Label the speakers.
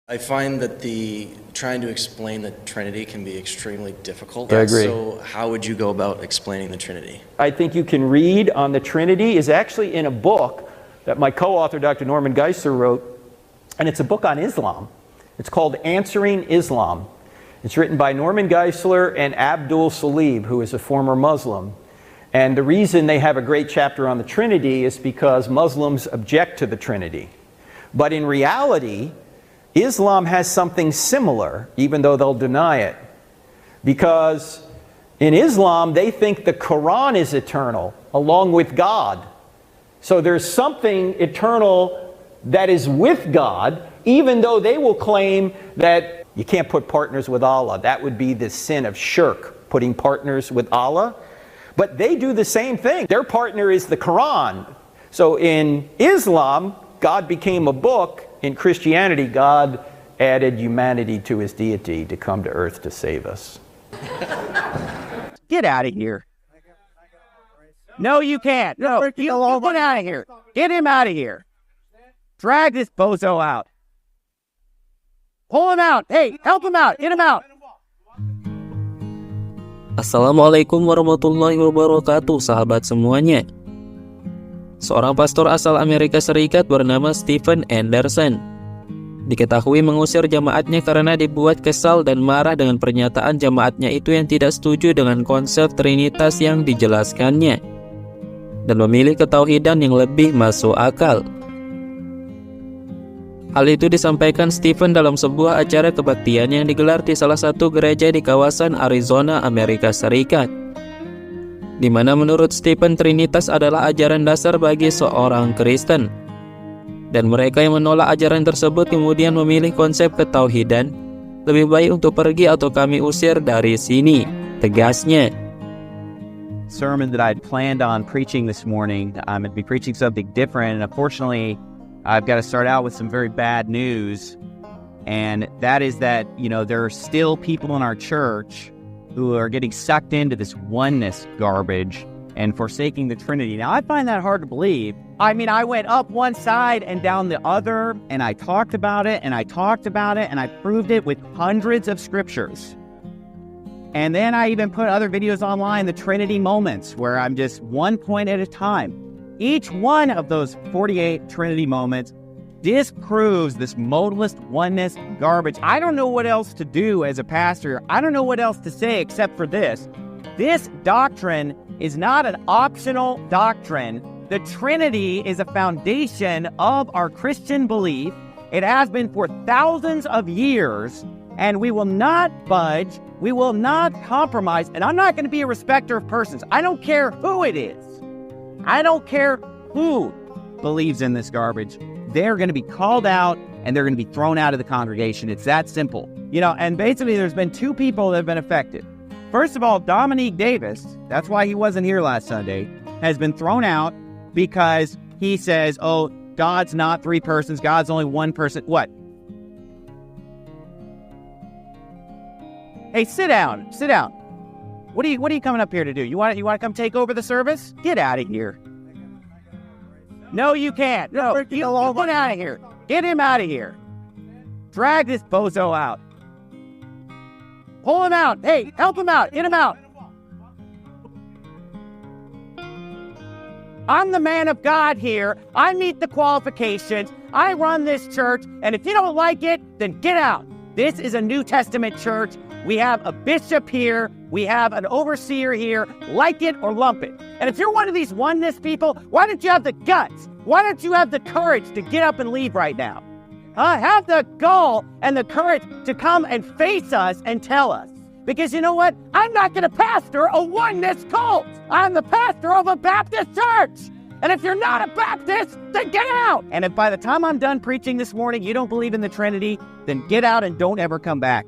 Speaker 1: I find that trying to explain the Trinity can be extremely difficult.
Speaker 2: I agree.
Speaker 1: So how would you go about explaining the Trinity?
Speaker 2: I think you can read on the Trinity is actually in a book that my co-author, Dr. Norman Geisler, wrote, and it's a book on Islam. It's called Answering Islam. It's written by Norman Geisler and Abdul Salib, who is a former Muslim. And the reason they have a great chapter on the Trinity is because Muslims object to the Trinity. But in reality, Islam has something similar, even though they'll deny it. Because in Islam, they think the Quran is eternal, along with God. So there's something eternal that is with God, even though they will claim that you can't put partners with Allah. That would be the sin of shirk, putting partners with Allah. But they do the same thing. Their partner is the Quran. So in Islam, God became a book. In Christianity, God added humanity to his deity to come to earth to save us.
Speaker 3: Get out of here. No, you can't. No, you get out of here. Get him out of here. Drag this bozo out. Pull him out. Hey, help him out. Get him out.
Speaker 4: Assalamualaikum warahmatullahi wabarakatuh, sahabat semuanya. Seorang pastor asal Amerika Serikat bernama Steven Anderson diketahui mengusir jemaatnya karena dibuat kesal dan marah dengan pernyataan jemaatnya itu yang tidak setuju dengan konsep Trinitas yang dijelaskannya dan memilih ketauhidan yang lebih masuk akal. Hal itu disampaikan Steven dalam sebuah acara kebaktian yang digelar di salah satu gereja di kawasan Arizona, Amerika Serikat, di mana menurut Steven Trinitas adalah ajaran dasar bagi seorang Kristen. Dan mereka yang menolak ajaran tersebut kemudian memilih konsep ketauhidan, lebih baik untuk pergi atau kami usir dari sini, tegasnya.
Speaker 3: Sermon that I'd planned on preaching this morning, I'm going to be preaching something different, and unfortunately, I've got to start out with some very bad news, and that is that, there are still people in our church who are getting sucked into this oneness garbage and forsaking the Trinity. Now, I find that hard to believe. I mean, I went up one side and down the other, and I talked about it, and I talked about it, and I proved it with hundreds of scriptures. And then I even put other videos online, the Trinity moments, where I'm just one point at a time. Each one of those 48 Trinity moments disproves this modalist oneness garbage. I don't know what else to do as a pastor. I don't know what else to say except for this. This doctrine is not an optional doctrine. The Trinity is a foundation of our Christian belief. It has been for thousands of years, and we will not budge. We will not compromise, and I'm not going to be a respecter of persons. I don't care who it is. I don't care who believes in this garbage. They're going to be called out, and they're going to be thrown out of the congregation. It's that simple. And basically there's been two people that have been affected. First of all, Dominique Davis, that's why he wasn't here last Sunday, has been thrown out because he says, oh, God's not three persons, God's only one person. What? Hey, sit down. What are you coming up here to do? You want to come take over the service? Get out of here. No, you can't. No, you get out of here. Get him out of here. Drag this bozo out. Pull him out. Hey, help him out. Get him out. I'm the man of God here. I meet the qualifications. I run this church. And if you don't like it, then get out. This is a New Testament church. We have a bishop here. We have an overseer here. Like it or lump it. And if you're one of these oneness people, why don't you have the guts? Why don't you have the courage to get up and leave right now? Have the gall and the courage to come and face us and tell us. Because you know what? I'm not going to pastor a oneness cult. I'm the pastor of a Baptist church. And if you're not a Baptist, then get out. And if by the time I'm done preaching this morning, you don't believe in the Trinity, then get out and don't ever come back.